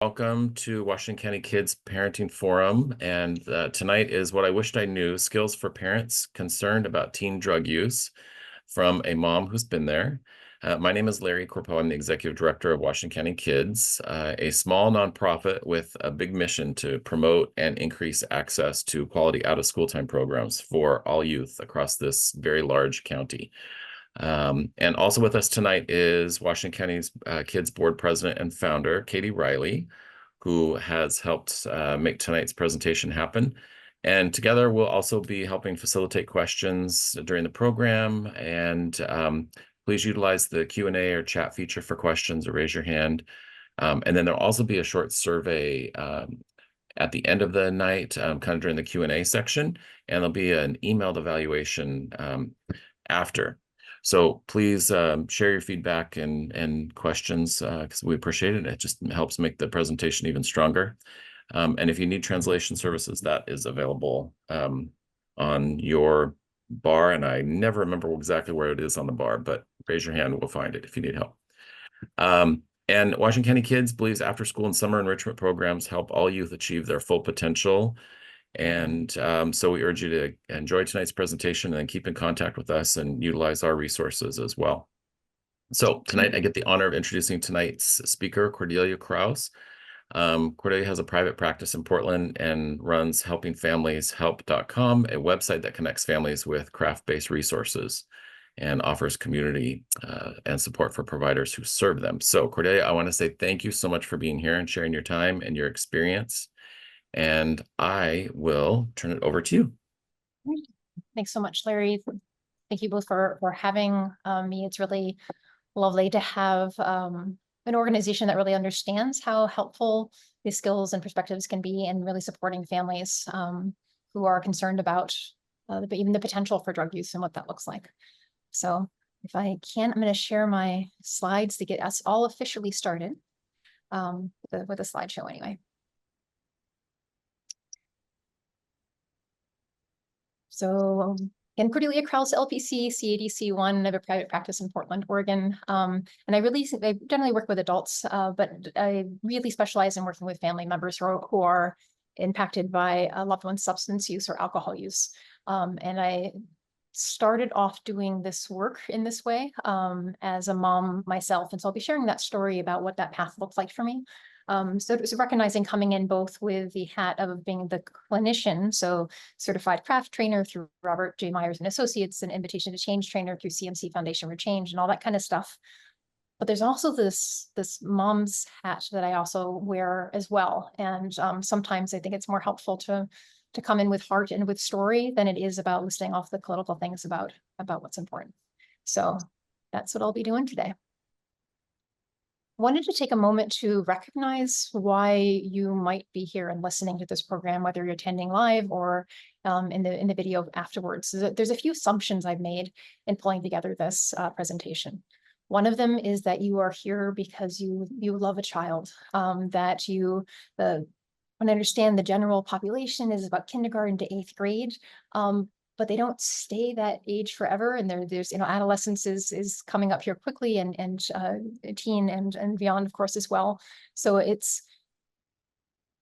Welcome to Washington County Kids Parenting Forum. And tonight is What I Wished I Knew, Skills for Parents Concerned About Teen Drug Use, from a mom who's been there. My name is Larry Corpo. I'm the Executive Director of Washington County Kids, a small nonprofit with a big mission to promote and increase access to quality out-of-school time programs for all youth across this very large county. And also with us tonight is Washington County's Kids Board President and Founder, Katie Riley, who has helped make tonight's presentation happen. And together we'll also be helping facilitate questions during the program. And please utilize the Q&A or chat feature for questions or raise your hand. And then there'll also be a short survey at the end of the night, kind of during the Q&A section. And there'll be an emailed evaluation after. So please share your feedback and questions because we appreciate it. It just helps make the presentation even stronger. And if you need translation services, that is available on your bar. And I never remember exactly where it is on the bar, but raise your hand, we'll find it if you need help. And Washington County Kids believes after school and summer enrichment programs help all youth achieve their full potential. And so we urge you to enjoy tonight's presentation and keep in contact with us and utilize our resources as well. So tonight I get the honor of introducing tonight's speaker, Cordelia Kraus. Cordelia has a private practice in Portland and runs helpingfamilieshelp.com, a website that connects families with craft-based resources and offers community and support for providers who serve them. So Cordelia, I want to say thank you so much for being here and sharing your time and your experience. And I will turn it over to you. Thanks so much, Larry. Thank you both for having me. It's really lovely to have an organization that really understands how helpful these skills and perspectives can be in really supporting families who are concerned about even the potential for drug use and what that looks like. So if I can, I'm going to share my slides to get us all officially started with a slideshow anyway. So again, Cordelia Kraus, LPC, CADC1. I have a private practice in Portland, Oregon. And I generally work with adults, but I really specialize in working with family members who are impacted by a loved one's substance use or alcohol use. And I started off doing this work in this way as a mom myself. And so I'll be sharing that story about what that path looked like for me. So it was recognizing coming in both with the hat of being the clinician, so certified craft trainer through Robert J. Myers and Associates, and invitation to change trainer through CMC Foundation for Change and all that kind of stuff. But there's also this mom's hat that I also wear as well. And sometimes I think it's more helpful to come in with heart and with story than it is about listing off the clinical things about what's important. So that's what I'll be doing today. Wanted to take a moment to recognize why you might be here and listening to this program, whether you're attending live or in the video afterwards. There's a few assumptions I've made in pulling together this presentation. One of them is that you are here because you love a child, that you understand the general population is about kindergarten to 8th grade. But they don't stay that age forever. And there's, adolescence is coming up here quickly and teen and beyond, of course, as well. So it's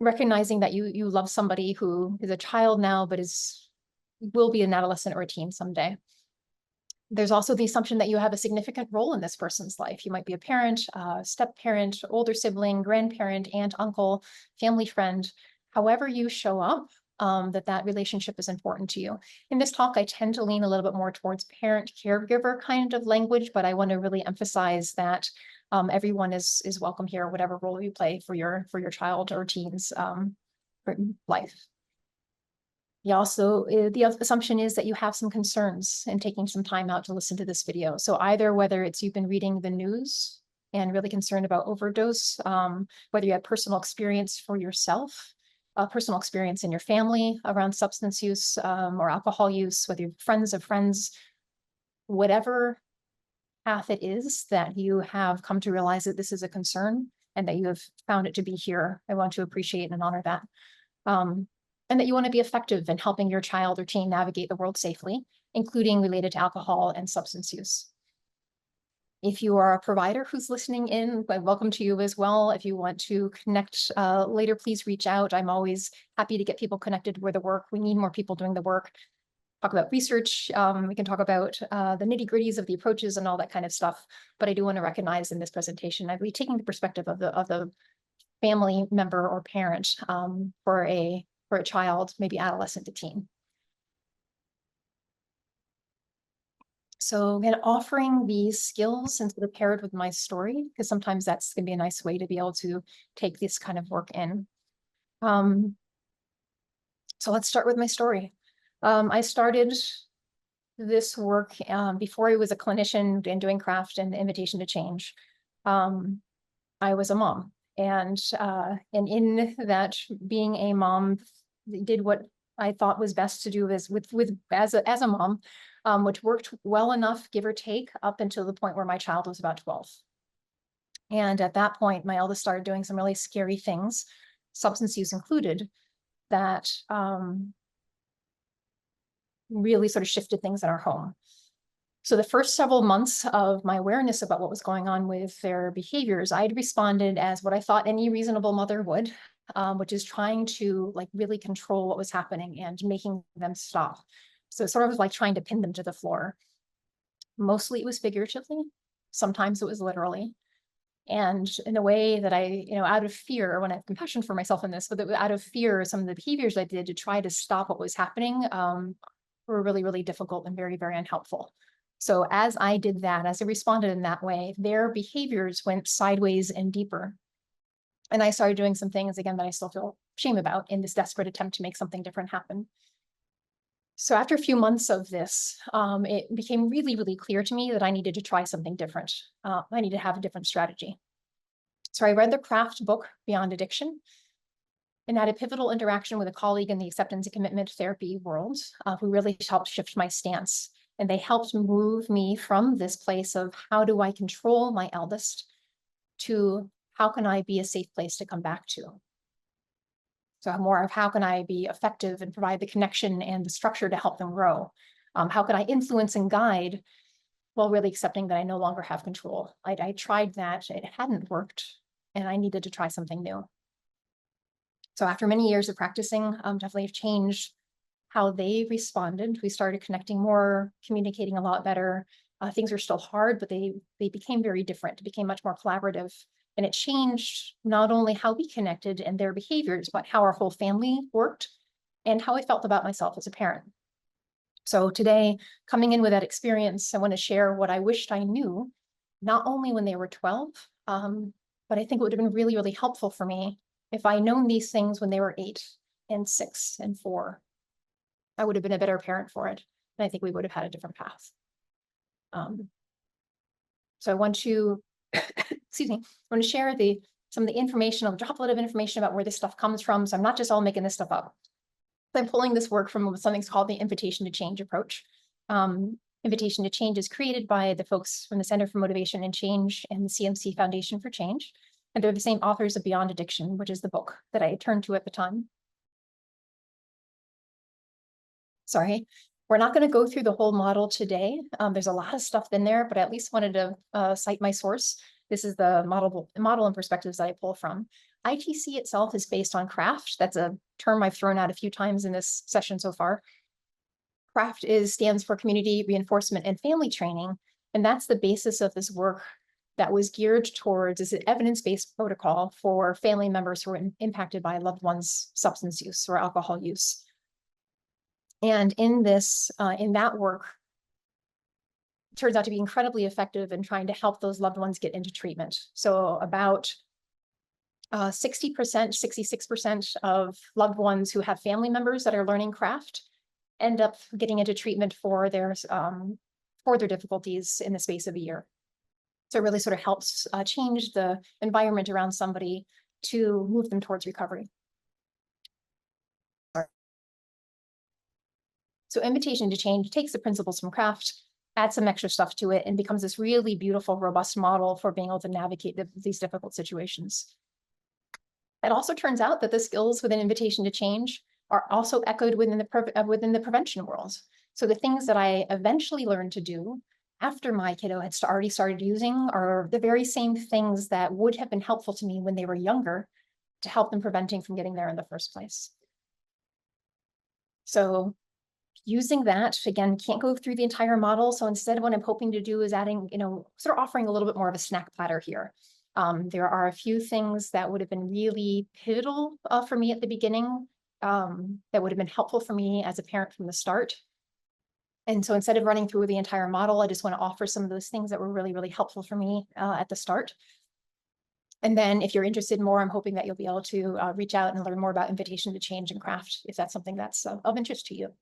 recognizing that you love somebody who is a child now, but will be an adolescent or a teen someday. There's also the assumption that you have a significant role in this person's life. You might be a parent, step-parent, older sibling, grandparent, aunt, uncle, family friend. However you show up, that relationship is important to you. In this talk, I tend to lean a little bit more towards parent caregiver kind of language, but I want to really emphasize that everyone is welcome here, whatever role you play for your child or teen's life. The assumption is that you have some concerns and taking some time out to listen to this video. So either whether it's you've been reading the news and really concerned about overdose, whether you have personal experience for yourself, personal experience in your family around substance use or alcohol use, whether you're friends of friends, whatever path it is that you have come to realize that this is a concern and that you have found it to be here, I want to appreciate and honor that. And that you want to be effective in helping your child or teen navigate the world safely, including related to alcohol and substance use. If you are a provider who's listening in, welcome to you as well. If you want to connect later, please reach out. I'm always happy to get people connected with the work. We need more people doing the work. Talk about research. We can talk about the nitty-gritties of the approaches and all that kind of stuff. But I do want to recognize in this presentation, I'll be taking the perspective of the family member or parent for a child, maybe adolescent to teen. So again, offering these skills and sort of paired with my story, because sometimes that's going to be a nice way to be able to take this kind of work in. So let's start with my story. I started this work before I was a clinician and doing craft and Invitation to Change. I was a mom, and in that, being a mom, did what I thought was best to do as a mom, which worked well enough, give or take, up until the point where my child was about 12. And at that point, my eldest started doing some really scary things, substance use included, that really sort of shifted things in our home. So the first several months of my awareness about what was going on with their behaviors, I'd responded as what I thought any reasonable mother would, which is trying to like really control what was happening and making them stop. So it sort of like trying to pin them to the floor. Mostly it was figuratively, sometimes it was literally. And in a way that I, out of fear, when I have compassion for myself in this, but out of fear, some of the behaviors I did to try to stop what was happening were really, really difficult and very, very unhelpful. So as I did that, as I responded in that way, their behaviors went sideways and deeper. And I started doing some things, again, that I still feel shame about in this desperate attempt to make something different happen. So after a few months of this, it became really, really clear to me that I needed to try something different. I needed to have a different strategy. So I read the craft book, Beyond Addiction, and had a pivotal interaction with a colleague in the acceptance and commitment therapy world who really helped shift my stance. And they helped move me from this place of how do I control my eldest to how can I be a safe place to come back to? So more of how can I be effective and provide the connection and the structure to help them grow? How can I influence and guide while really accepting that I no longer have control? I tried that, it hadn't worked, and I needed to try something new. So after many years of practicing, definitely have changed how they responded. We started connecting more, communicating a lot better. Things are still hard, but they became very different. It became much more collaborative. And it changed not only how we connected and their behaviors, but how our whole family worked and how I felt about myself as a parent. So today, coming in with that experience, I want to share what I wished I knew, not only when they were 12, but I think it would have been really, really helpful for me if I known these things when they were 8 and 6 and 4. I would have been a better parent for it. And I think we would have had a different path. So I want to, excuse me, I want to share some of the information, I'll drop a lot of information about where this stuff comes from. So I'm not just all making this stuff up. I'm pulling this work from something called the Invitation to Change approach. Invitation to Change is created by the folks from the Center for Motivation and Change and the CMC Foundation for Change. And they're the same authors of Beyond Addiction, which is the book that I turned to at the time. Sorry, we're not going to go through the whole model today. There's a lot of stuff in there, but I at least wanted to cite my source. This is the model and perspectives that I pull from. ITC itself is based on CRAFT. That's a term I've thrown out a few times in this session so far. CRAFT stands for Community Reinforcement and Family Training, and that's the basis of this work that was geared towards is an evidence-based protocol for family members who are impacted by loved ones' substance use or alcohol use. And in that work, it turns out to be incredibly effective in trying to help those loved ones get into treatment. So about 60%, 66% of loved ones who have family members that are learning craft end up getting into treatment for their difficulties in the space of a year. So it really sort of helps change the environment around somebody to move them towards recovery. So Invitation to Change takes the principles from craft, adds some extra stuff to it, and becomes this really beautiful, robust model for being able to navigate these difficult situations. It also turns out that the skills within Invitation to Change are also echoed within the prevention world. So the things that I eventually learned to do after my kiddo had already started using are the very same things that would have been helpful to me when they were younger to help them preventing from getting there in the first place. So using that, again, can't go through the entire model. So instead, what I'm hoping to do is adding, sort of offering a little bit more of a snack platter here. There are a few things that would have been really pivotal for me at the beginning, that would have been helpful for me as a parent from the start. And so instead of running through the entire model, I just want to offer some of those things that were really, really helpful for me at the start. And then if you're interested more, I'm hoping that you'll be able to reach out and learn more about invitation to change and craft, if that's something that's of interest to you.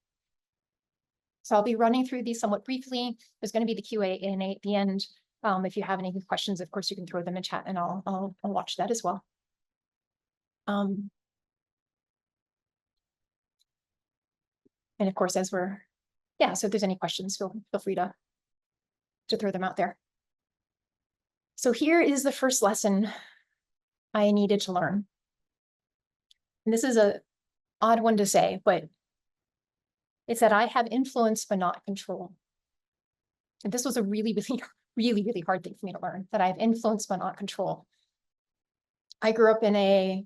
So I'll be running through these somewhat briefly. There's going to be the Q&A at the end. If you have any questions, of course, you can throw them in chat and I'll watch that as well. And of course, so if there's any questions, feel free to throw them out there. So here is the first lesson I needed to learn. And this is an odd one to say, but it's that I have influence, but not control. And this was a really, really, really, really hard thing for me to learn, that I have influence, but not control. I grew up in a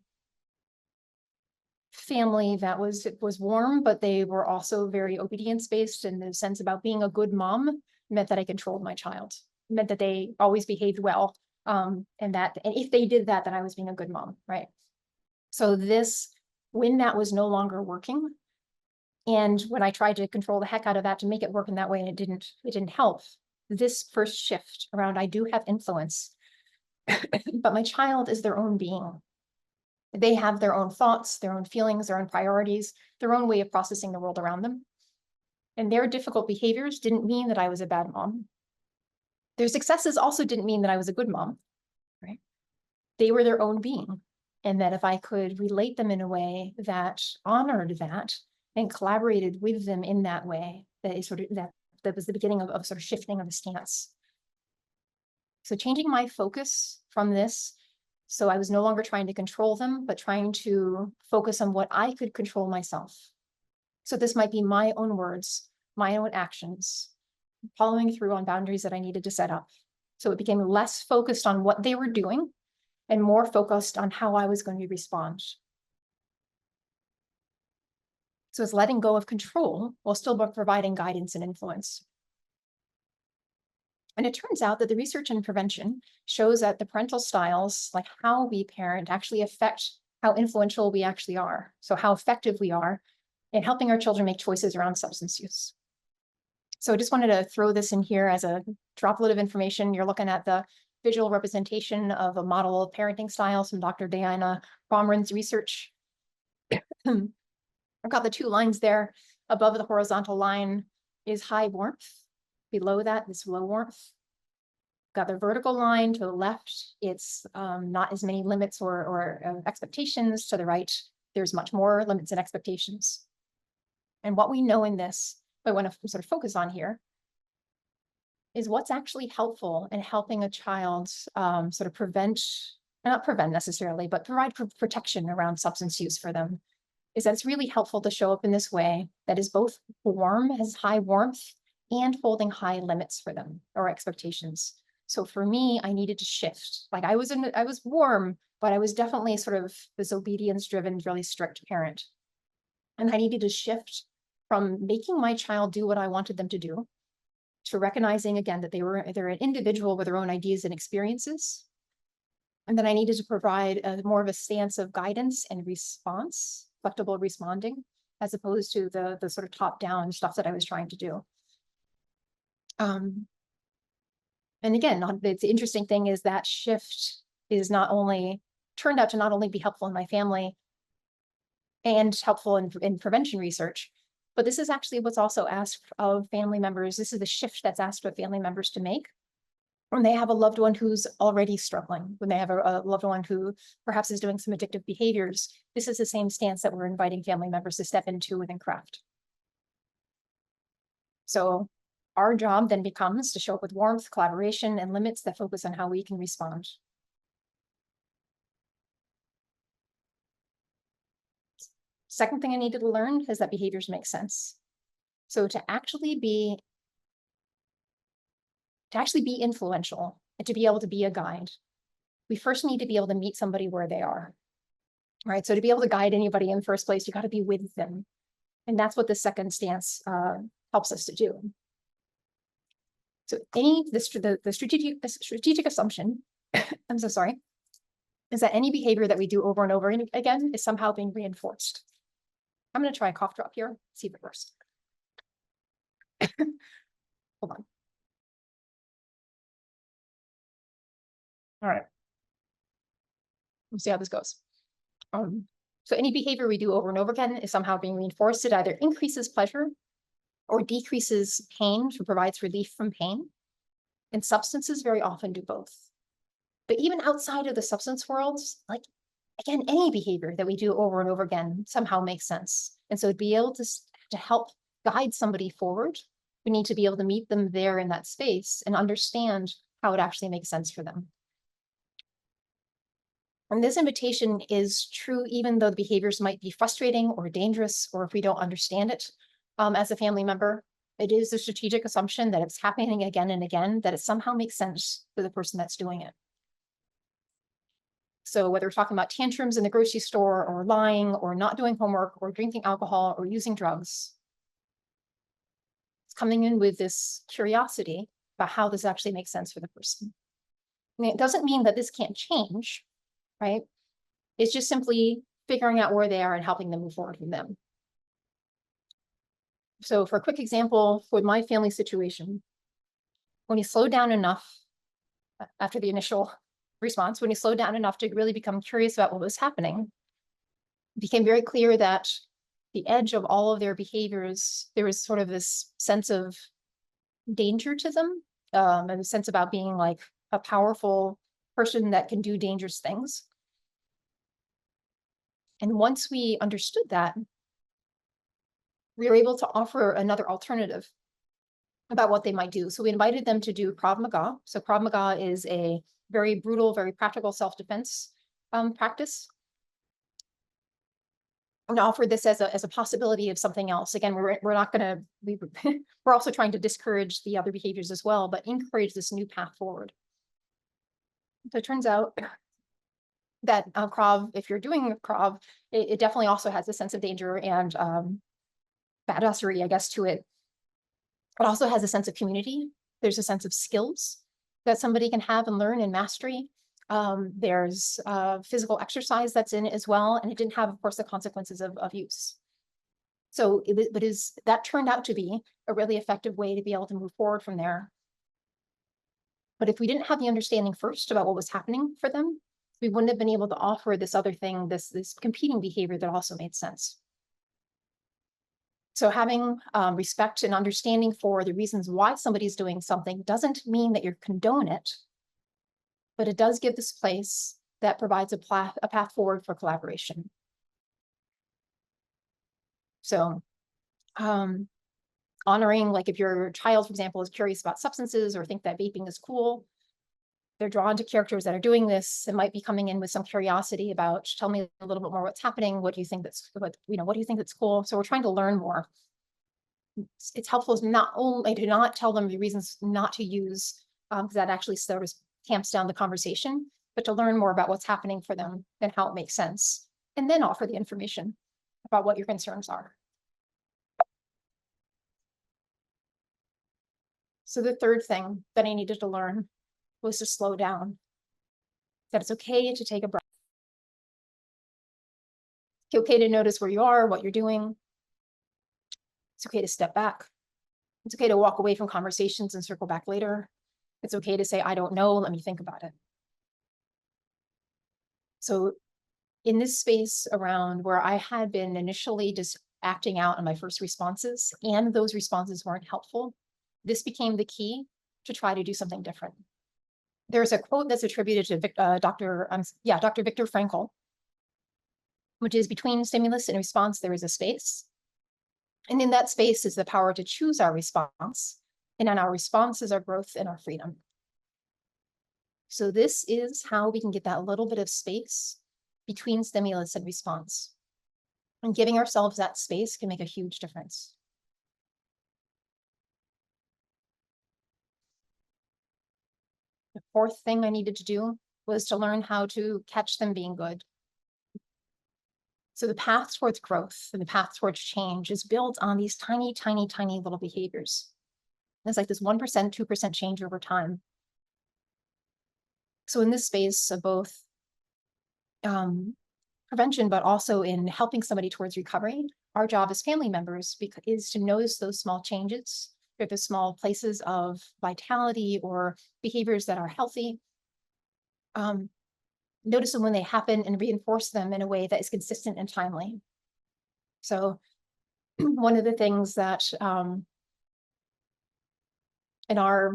family that was warm, but they were also very obedience-based, in the sense about being a good mom meant that I controlled my child, meant that they always behaved well. And if they did that, then I was being a good mom, right? So when that was no longer working, and when I tried to control the heck out of that to make it work in that way, and it didn't help, this first shift around, I do have influence, but my child is their own being. They have their own thoughts, their own feelings, their own priorities, their own way of processing the world around them. And their difficult behaviors didn't mean that I was a bad mom. Their successes also didn't mean that I was a good mom, right? They were their own being. And that if I could relate them in a way that honored that and collaborated with them in that way, that was the beginning of sort of shifting of the stance. So changing my focus from this, so I was no longer trying to control them, but trying to focus on what I could control myself. So this might be my own words, my own actions, following through on boundaries that I needed to set up. So it became less focused on what they were doing and more focused on how I was going to respond. So it's letting go of control while still providing guidance and influence. And it turns out that the research in prevention shows that the parental styles, like how we parent, actually affect how influential we actually are. So how effective we are in helping our children make choices around substance use. So I just wanted to throw this in here as a droplet of information. You're looking at the visual representation of a model of parenting styles from Dr. Diana Pomeran's research. I've got the two lines there. Above the horizontal line is high warmth. Below that is low warmth. Got the vertical line to the left. It's not as many limits or expectations. To the right, there's much more limits and expectations. And what we know in this, what I want to sort of focus on here, is what's actually helpful in helping a child sort of not prevent necessarily, but provide protection around substance use for them, is that it's really helpful to show up in this way that is both warm, has high warmth, and holding high limits for them or expectations. So for me, I needed to shift. Like I was warm, but I was definitely sort of this obedience-driven, really strict parent. And I needed to shift from making my child do what I wanted them to do, to recognizing again that they're an individual with their own ideas and experiences. And then I needed to provide more of a stance of guidance and response, flexible responding, as opposed to the sort of top-down stuff that I was trying to do. And again, the interesting thing is that shift is turned out to not only be helpful in my family and helpful in prevention research, but this is actually what's also asked of family members. This is the shift that's asked of family members to make when they have a loved one who's already struggling, when they have a loved one who perhaps is doing some addictive behaviors. This is the same stance that we're inviting family members to step into within craft. So our job then becomes to show up with warmth, collaboration, and limits that focus on how we can respond. Second thing I needed to learn is that behaviors make sense. So to actually be to actually be influential and to be able to be a guide, we first need to be able to meet somebody where they are. Right. So to be able to guide anybody in the first place, you got to be with them. And that's what the second stance helps us to do. So the strategic assumption, I'm so sorry, is that any behavior that we do over and over again is somehow being reinforced. I'm going to try a cough drop here, see if it works. Hold on. All right. We'll see how this goes. So any behavior we do over and over again is somehow being reinforced. It either increases pleasure or decreases pain, or provides relief from pain. And substances very often do both. But even outside of the substance worlds, like, again, any behavior that we do over and over again somehow makes sense. And so to be able to help guide somebody forward, we need to be able to meet them there in that space and understand how it actually makes sense for them. And this invitation is true even though the behaviors might be frustrating or dangerous, or if we don't understand it as a family member. It is a strategic assumption that it's happening again and again, that it somehow makes sense for the person that's doing it. So whether we're talking about tantrums in the grocery store, or lying, or not doing homework, or drinking alcohol, or using drugs, it's coming in with this curiosity about how this actually makes sense for the person. And it doesn't mean that this can't change, right? It's just simply figuring out where they are and helping them move forward from them. So for a quick example, with my family situation, when you slow down enough after the initial response, when you slow down enough to really become curious about what was happening, it became very clear that the edge of all of their behaviors, there was sort of this sense of danger to them, and a sense about being like a powerful person that can do dangerous things. And once we understood that, we were able to offer another alternative about what they might do. So we invited them to do Krav Maga. So Krav Maga is a very brutal, very practical self-defense practice. And offered this as a possibility of something else. Again, we're not going to, we're also trying to discourage the other behaviors as well, but encourage this new path forward. So it turns out that Krav, if you're doing Krav, it definitely also has a sense of danger and badassery, I guess, to it. It also has a sense of community. There's a sense of skills that somebody can have and learn and mastery. There's physical exercise that's in it as well. And it didn't have, of course, the consequences of use. So that turned out to be a really effective way to be able to move forward from there. But if we didn't have the understanding first about what was happening for them, we wouldn't have been able to offer this other thing, this competing behavior that also made sense. So having respect and understanding for the reasons why somebody's doing something doesn't mean that you condone it, but it does give this place that provides a path forward for collaboration. So honoring, like if your child, for example, is curious about substances or think that vaping is cool, they're drawn to characters that are doing this and might be coming in with some curiosity about, tell me a little bit more what's happening. What do you think that's, what do you think that's cool? So we're trying to learn more. It's helpful not only to not tell them the reasons not to use, because that actually sort of tamps down the conversation, but to learn more about what's happening for them and how it makes sense, and then offer the information about what your concerns are. So the third thing that I needed to learn was to slow down, that it's okay to take a breath. It's okay to notice where you are, what you're doing. It's okay to step back. It's okay to walk away from conversations and circle back later. It's okay to say, I don't know, let me think about it. So in this space around where I had been initially just acting out on my first responses, and those responses weren't helpful, this became the key to try to do something different. There's a quote that's attributed to Dr. Viktor Frankl, which is, between stimulus and response, there is a space. And in that space is the power to choose our response. And in our response is our growth and our freedom. So this is how we can get that little bit of space between stimulus and response. And giving ourselves that space can make a huge difference. fourth thing I needed to do was to learn how to catch them being good. So the path towards growth and the path towards change is built on these tiny, tiny, tiny little behaviors. It's like this 1%, 2% change over time. So in this space of both prevention, but also in helping somebody towards recovery, our job as family members is to notice those small changes, or the small places of vitality or behaviors that are healthy. Notice them when they happen and reinforce them in a way that is consistent and timely. So one of the things that in our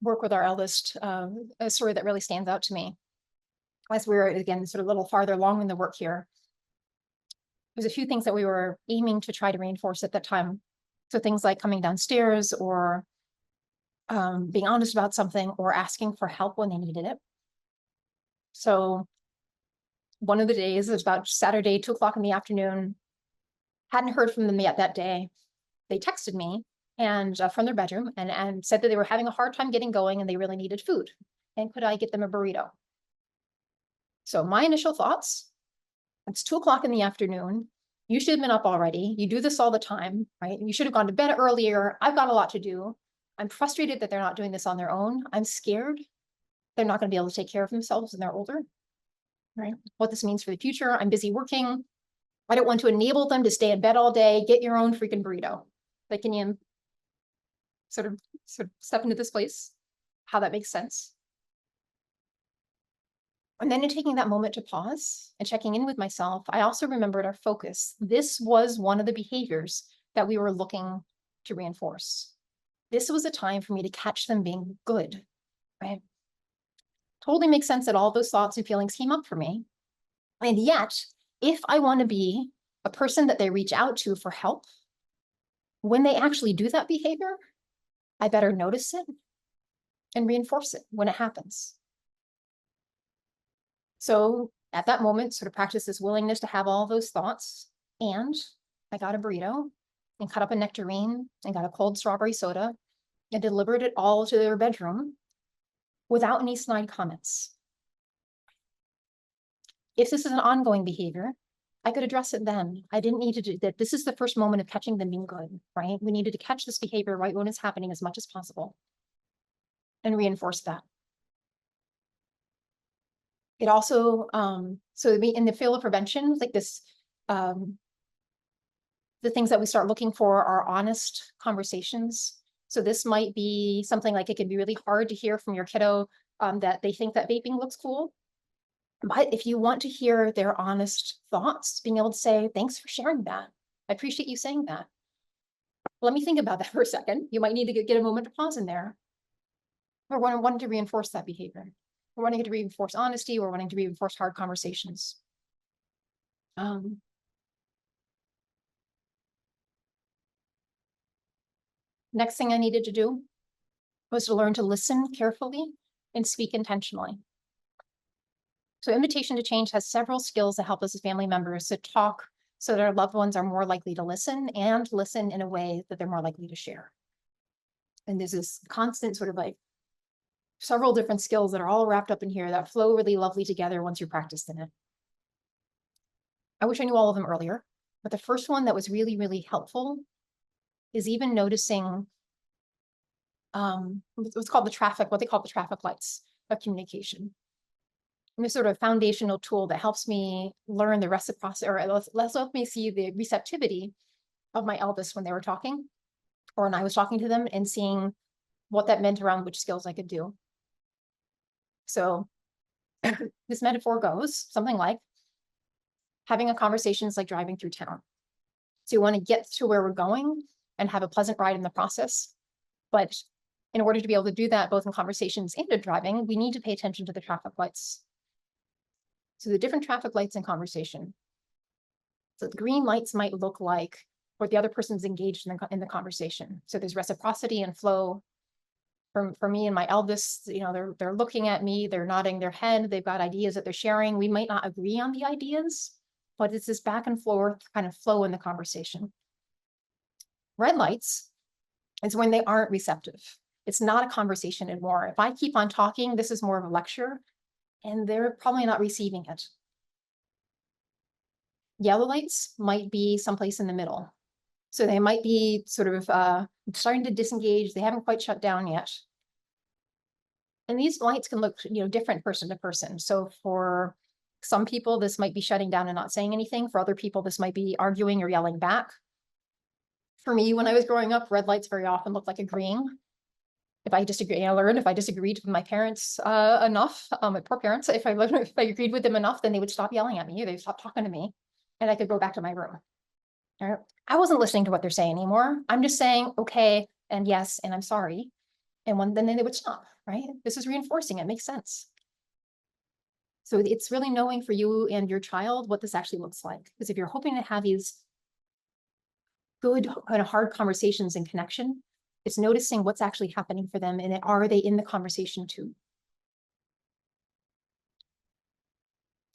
work with our eldest, a story that really stands out to me, as we were, again, sort of a little farther along in the work here, there's a few things that we were aiming to try to reinforce at that time. So things like coming downstairs or being honest about something or asking for help when they needed it. So one of the days, it was about Saturday, 2 o'clock in the afternoon, hadn't heard from them yet that day. They texted me and from their bedroom and said that they were having a hard time getting going and they really needed food. And could I get them a burrito? So my initial thoughts, it's 2 o'clock in the afternoon. You should have been up already. You do this all the time, right? You should have gone to bed earlier. I've got a lot to do. I'm frustrated that they're not doing this on their own. I'm scared they're not going to be able to take care of themselves when they're older, right? What this means for the future. I'm busy working. I don't want to enable them to stay in bed all day. Get your own freaking burrito. Like, can you sort of step into this place? How that makes sense. And then in taking that moment to pause and checking in with myself, I also remembered our focus. This was one of the behaviors that we were looking to reinforce. This was a time for me to catch them being good, right? Totally makes sense that all those thoughts and feelings came up for me. And yet, if I want to be a person that they reach out to for help, when they actually do that behavior, I better notice it and reinforce it when it happens. So at that moment, sort of practice this willingness to have all those thoughts. And I got a burrito and cut up a nectarine and got a cold strawberry soda and delivered it all to their bedroom without any snide comments. If this is an ongoing behavior, I could address it then. I didn't need to do that. This is the first moment of catching them being good, right? We needed to catch this behavior right when it's happening as much as possible and reinforce that. It also, so in the field of prevention, like this, the things that we start looking for are honest conversations. So this might be something like it can be really hard to hear from your kiddo that they think that vaping looks cool. But if you want to hear their honest thoughts, being able to say, thanks for sharing that. I appreciate you saying that. Let me think about that for a second. You might need to get a moment to pause in there. We're wanting to reinforce that behavior. We're wanting to reinforce honesty. We're wanting to reinforce hard conversations. Next thing I needed to do was to learn to listen carefully and speak intentionally. So Invitation to Change has several skills that help us as family members to talk so that our loved ones are more likely to listen and listen in a way that they're more likely to share. And there's this constant sort of like several different skills that are all wrapped up in here that flow really lovely together once you're practiced in it. I wish I knew all of them earlier, but the first one that was really, really helpful is even noticing what's called what they call the traffic lights of communication. And this sort of foundational tool that helps me learn the reciprocity, or help me see the receptivity of my eldest when they were talking, or when I was talking to them, and seeing what that meant around which skills I could do. So this metaphor goes something like having a conversation is like driving through town. So you want to get to where we're going and have a pleasant ride in the process. But in order to be able to do that, both in conversations and in driving, we need to pay attention to the traffic lights. So the different traffic lights in conversation. So the green lights might look like where the other person's engaged in the conversation. So there's reciprocity and flow. For me and my eldest, you know, they're looking at me, they're nodding their head, they've got ideas that they're sharing. We might not agree on the ideas, but it's this back and forth kind of flow in the conversation. Red lights is when they aren't receptive. It's not a conversation anymore. If I keep on talking, this is more of a lecture, and they're probably not receiving it. Yellow lights might be someplace in the middle. So they might be sort of starting to disengage. They haven't quite shut down yet. And these lights can look, different person to person. So for some people, this might be shutting down and not saying anything. For other people, this might be arguing or yelling back. For me, when I was growing up, red lights very often looked like a green. If I disagree, I learned if I disagreed with my parents enough, my poor parents, if I agreed with them enough, then they would stop yelling at me, they'd stop talking to me, and I could go back to my room. All right? I wasn't listening to what they're saying anymore. I'm just saying, okay, and yes, and I'm sorry. And then they would stop, right? This is reinforcing, it makes sense. So it's really knowing for you and your child what this actually looks like. Because if you're hoping to have these good kind of hard conversations and connection, it's noticing what's actually happening for them, and are they in the conversation too?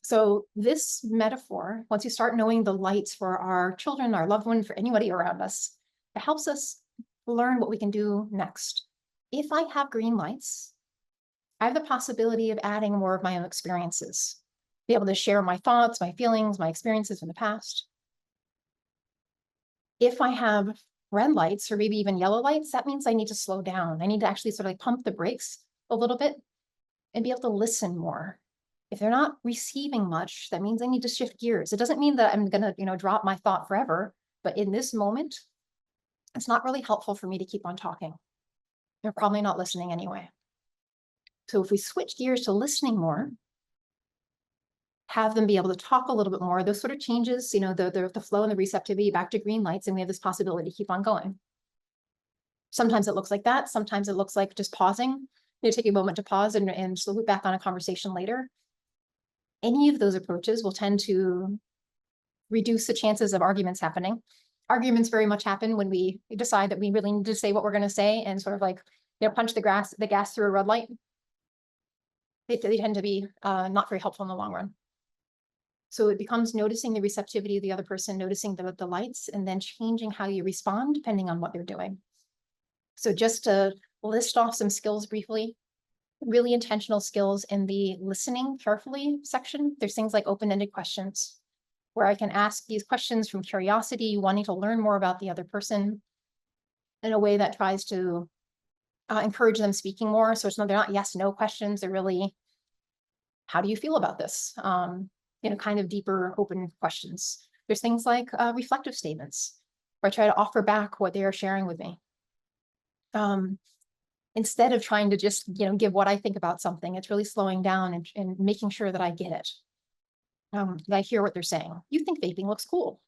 So this metaphor, once you start knowing the lights for our children, our loved one, for anybody around us, it helps us learn what we can do next. If I have green lights, I have the possibility of adding more of my own experiences, be able to share my thoughts, my feelings, my experiences in the past. If I have red lights or maybe even yellow lights, that means I need to slow down. I need to actually sort of like pump the brakes a little bit and be able to listen more. If they're not receiving much, that means I need to shift gears. It doesn't mean that I'm gonna, drop my thought forever, but in this moment, it's not really helpful for me to keep on talking. They're probably not listening anyway. So if we switch gears to listening more, have them be able to talk a little bit more, those sort of changes, the flow and the receptivity back to green lights, and we have this possibility to keep on going. Sometimes it looks like that. Sometimes it looks like just pausing, taking a moment to pause and loop back on a conversation later. Any of those approaches will tend to reduce the chances of arguments happening. Arguments very much happen when we decide that we really need to say what we're going to say and sort of like, punch the gas through a red light. They tend to be not very helpful in the long run. So it becomes noticing the receptivity of the other person, noticing the lights, and then changing how you respond depending on what they're doing. So just to list off some skills briefly, really intentional skills in the listening carefully section. There's things like open-ended questions where I can ask these questions from curiosity, wanting to learn more about the other person in a way that tries to encourage them speaking more. So they're not yes, no questions. They're really, how do you feel about this? Kind of deeper, open questions. There's things like reflective statements where I try to offer back what they are sharing with me. Instead of trying to just, give what I think about something, it's really slowing down and making sure that I get it. That I hear what they're saying. You think vaping looks cool,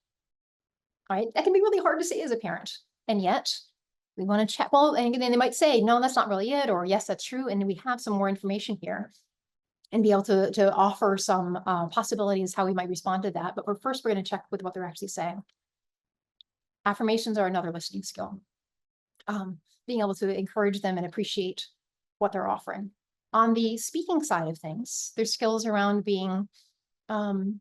right? That can be really hard to say as a parent. And yet we want to check, well, and then they might say, no, that's not really it. Or yes, that's true. And we have some more information here and be able to offer some possibilities how we might respond to that. But we're going to check with what they're actually saying. Affirmations are another listening skill. Being able to encourage them and appreciate what they're offering. On the speaking side of things, there's skills around being, offering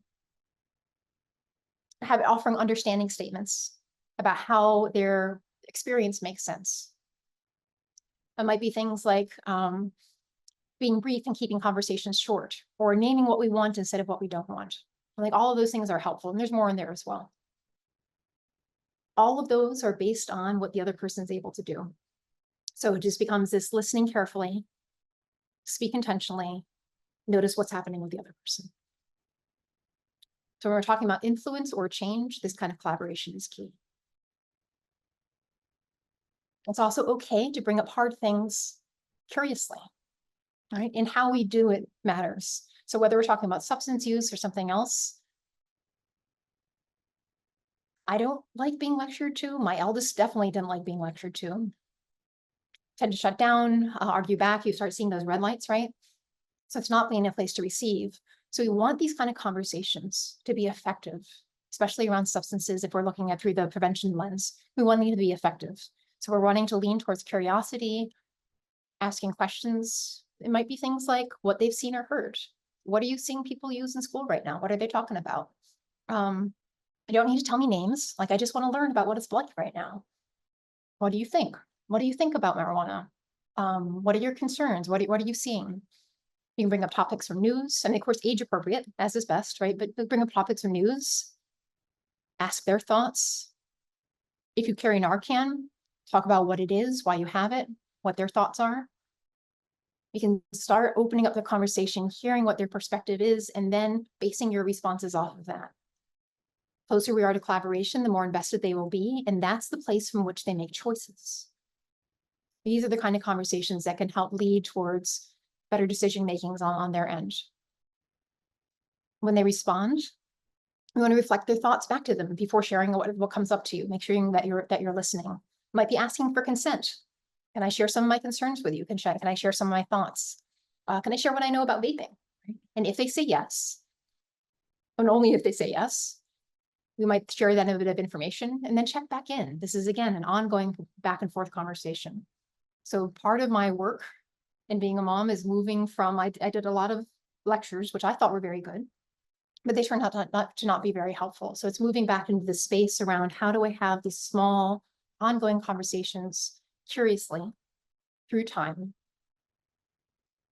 understanding statements about how their experience makes sense. It might be things like being brief and keeping conversations short, or naming what we want instead of what we don't want. Like all of those things are helpful, and there's more in there as well. All of those are based on what the other person is able to do. So it just becomes this listening carefully, speak intentionally, notice what's happening with the other person. So when we're talking about influence or change, this kind of collaboration is key. It's also okay to bring up hard things curiously, right? And how we do it matters. So whether we're talking about substance use or something else, I don't like being lectured to. My eldest definitely didn't like being lectured to. Tend to shut down, argue back. You start seeing those red lights, right? So it's not being a place to receive. So we want these kind of conversations to be effective, especially around substances. If we're looking at through the prevention lens, we want them to be effective. So we're wanting to lean towards curiosity, asking questions. It might be things like what they've seen or heard. What are you seeing people use in school right now? What are they talking about? You don't need to tell me names. Like, I just want to learn about what it's like right now. What do you think? What do you think about marijuana? What are your concerns? What are you seeing? You can bring up topics from news. I mean, of course, age appropriate, as is best, right? But bring up topics from news, ask their thoughts. If you carry Narcan, talk about what it is, why you have it, what their thoughts are. You can start opening up the conversation, hearing what their perspective is, and then basing your responses off of that. The closer we are to collaboration, the more invested they will be, and that's the place from which they make choices. These are the kind of conversations that can help lead towards better decision makings on their end. When they respond, you want to reflect their thoughts back to them before sharing what comes up to you. Make sure that you're listening. You might be asking for consent. Can I share some of my concerns with you? Can I share some of my thoughts? Can I share what I know about vaping? And if they say yes, and only if they say yes, we might share that a bit of information and then check back in. This is, again, an ongoing back and forth conversation. So part of my work in being a mom is moving from, I did a lot of lectures, which I thought were very good, but they turned out to not be very helpful. So it's moving back into the space around how do I have these small ongoing conversations curiously through time.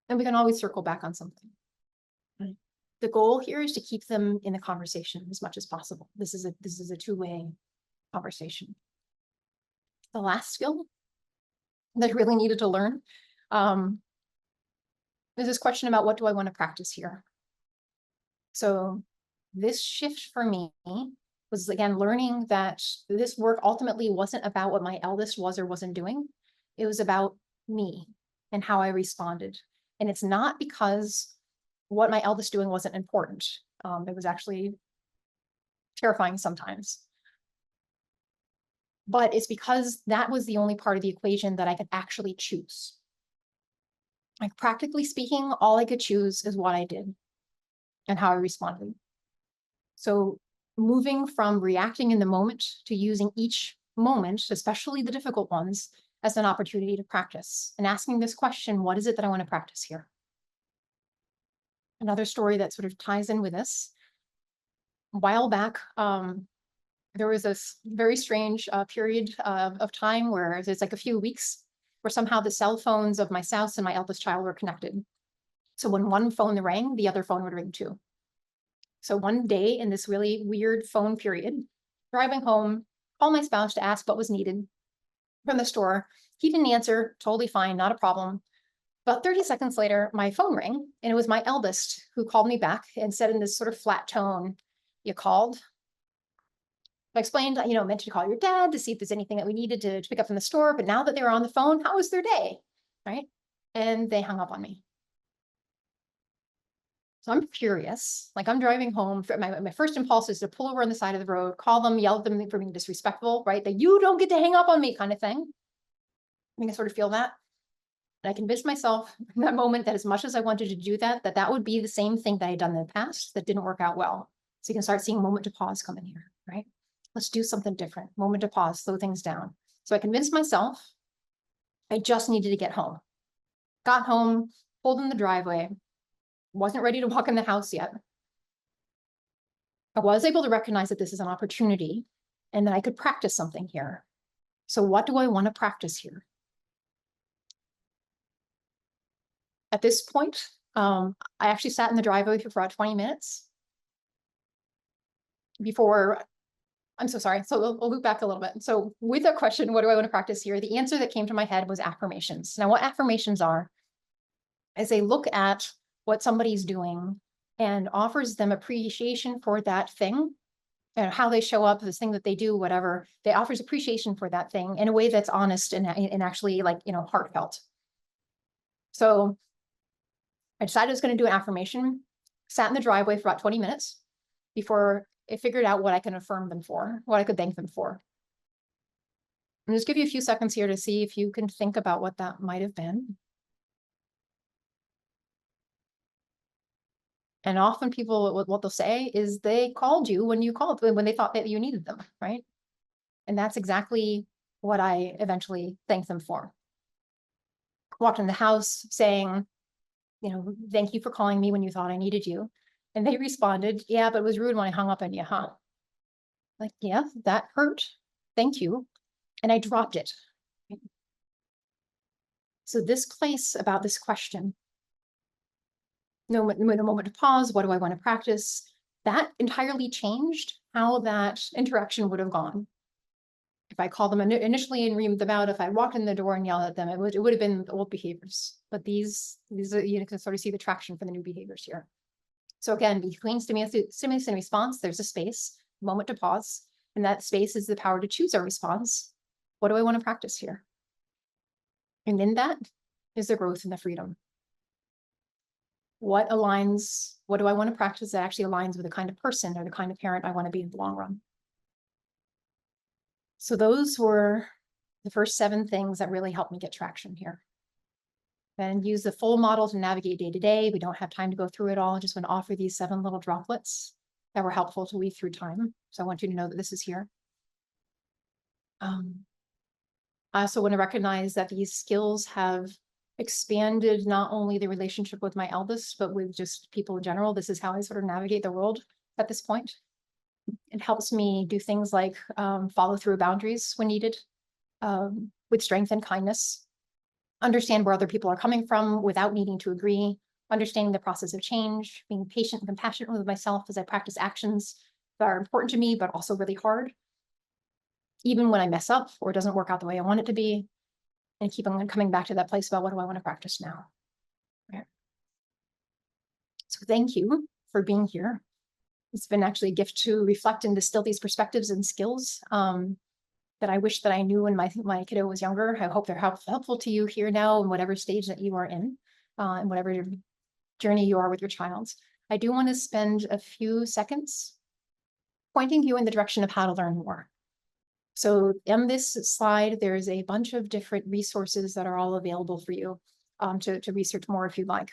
And we can always circle back on something. Right. The goal here is to keep them in the conversation as much as possible. This is a two-way conversation. The last skill that I really needed to learn is this question about what do I want to practice here? So this shift for me was, again, learning that this work ultimately wasn't about what my eldest was or wasn't doing. It was about me and how I responded. And it's not because what my eldest doing wasn't important. It was actually terrifying sometimes. But it's because that was the only part of the equation that I could actually choose. Like, practically speaking, all I could choose is what I did and how I responded. So moving from reacting in the moment to using each moment, especially the difficult ones, as an opportunity to practice and asking this question, what is it that I want to practice here? Another story that sort of ties in with this. A while back, there was this very strange period of time where there's like a few weeks where somehow the cell phones of my spouse and my eldest child were connected. So when one phone rang, the other phone would ring too. So one day in this really weird phone period, driving home, called my spouse to ask what was needed from the store. He didn't answer, totally fine, not a problem. About 30 seconds later, my phone rang, and it was my eldest who called me back and said in this sort of flat tone, "You called?" I explained, meant to call your dad to see if there's anything that we needed to pick up from the store, but now that they were on the phone, how was their day, right? And they hung up on me. So I'm curious, like, I'm driving home. My first impulse is to pull over on the side of the road, call them, yell at them for being disrespectful, right? That you don't get to hang up on me kind of thing. I think I sort of feel that. And I convinced myself in that moment that as much as I wanted to do that, that would be the same thing that I had done in the past that didn't work out well. So you can start seeing moment to pause come in here, right? Let's do something different. Moment to pause, slow things down. So I convinced myself I just needed to get home. Got home, pulled in the driveway, wasn't ready to walk in the house yet. I was able to recognize that this is an opportunity and that I could practice something here. So what do I want to practice here? At this point, I actually sat in the driveway for about 20 minutes before. I'm so sorry. So we'll loop back a little bit. So with that question, what do I want to practice here? The answer that came to my head was affirmations. Now, what affirmations are is they look at what somebody's doing and offers them appreciation for that thing and how they show up, this thing that they do, whatever. They offers appreciation for that thing in a way that's honest and actually, like, heartfelt. So I decided I was going to do an affirmation, sat in the driveway for about 20 minutes before I figured out what I can affirm them for, what I could thank them for. And just give you a few seconds here to see if you can think about what that might have been. And often people, what they'll say is they called you when they thought that you needed them, right? And that's exactly what I eventually thanked them for. Walked in the house saying, thank you for calling me when you thought I needed you. And they responded, yeah, but it was rude when I hung up on you, huh? Like, yeah, that hurt. Thank you. And I dropped it. So this place about this question, no moment to pause, what do I want to practice? That entirely changed how that interaction would have gone. If I called them initially and reamed them out, if I walked in the door and yelled at them, it would have been the old behaviors. But these are, you can sort of see the traction for the new behaviors here. So again, between stimulus and response, there's a space, moment to pause, and that space is the power to choose our response. What do I want to practice here? And in that is the growth and the freedom. What aligns, what do I want to practice that actually aligns with the kind of person or the kind of parent I want to be in the long run? So those were the first 7 things that really helped me get traction here. Then use the full model to navigate day to day. We don't have time to go through it all. I just want to offer these 7 little droplets that were helpful to weave through time. So I want you to know that this is here. I also want to recognize that these skills have expanded not only the relationship with my eldest, but with just people in general. This is how I sort of navigate the world at this point. It helps me do things like follow through boundaries when needed, with strength and kindness, understand where other people are coming from without needing to agree, understanding the process of change, being patient and compassionate with myself as I practice actions that are important to me, but also really hard, even when I mess up or it doesn't work out the way I want it to be, and keep on coming back to that place about what do I want to practice now. Okay. So thank you for being here. It's been actually a gift to reflect and distill these perspectives and skills that I wish that I knew when my kiddo was younger. I hope they're helpful to you here now in whatever stage that you are in, and whatever journey you are with your child. I do want to spend a few seconds pointing you in the direction of how to learn more. So on this slide, there's a bunch of different resources that are all available for you to research more if you'd like.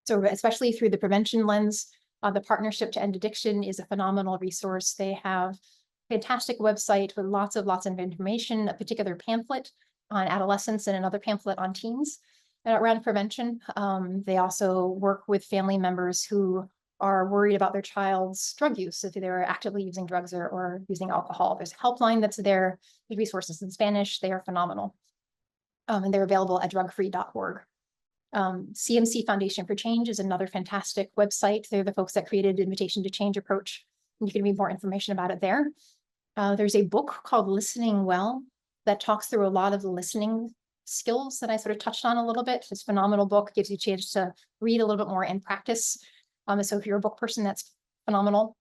So especially through the prevention lens, the Partnership to End Addiction is a phenomenal resource. They have a fantastic website with lots of information, a particular pamphlet on adolescents and another pamphlet on teens around prevention. They also work with family members who are worried about their child's drug use, if they're actively using drugs or using alcohol. There's a helpline that's there, the resources in Spanish, they are phenomenal. And they're available at drugfree.org. CMC Foundation for Change is another fantastic website. They're the folks that created Invitation to Change approach. You can read more information about it there. There's a book called Listening Well that talks through a lot of the listening skills that I sort of touched on a little bit. It's a phenomenal book, gives you a chance to read a little bit more and practice. So if you're a book person, that's phenomenal.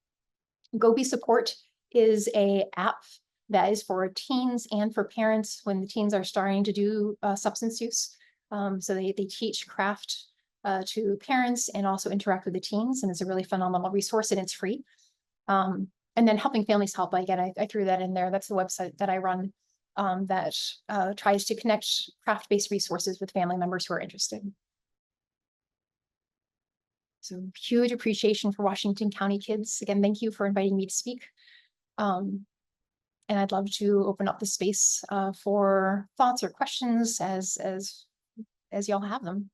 Go Be Support is a app that is for teens and for parents when the teens are starting to do substance use. So they teach craft to parents and also interact with the teens, and it's a really phenomenal resource and it's free. And then Helping Families Help, again, I threw that in there. That's the website that I run that tries to connect craft-based resources with family members who are interested. So huge appreciation for Washington County kids. Again, thank you for inviting me to speak. And I'd love to open up the space for thoughts or questions as y'all have them.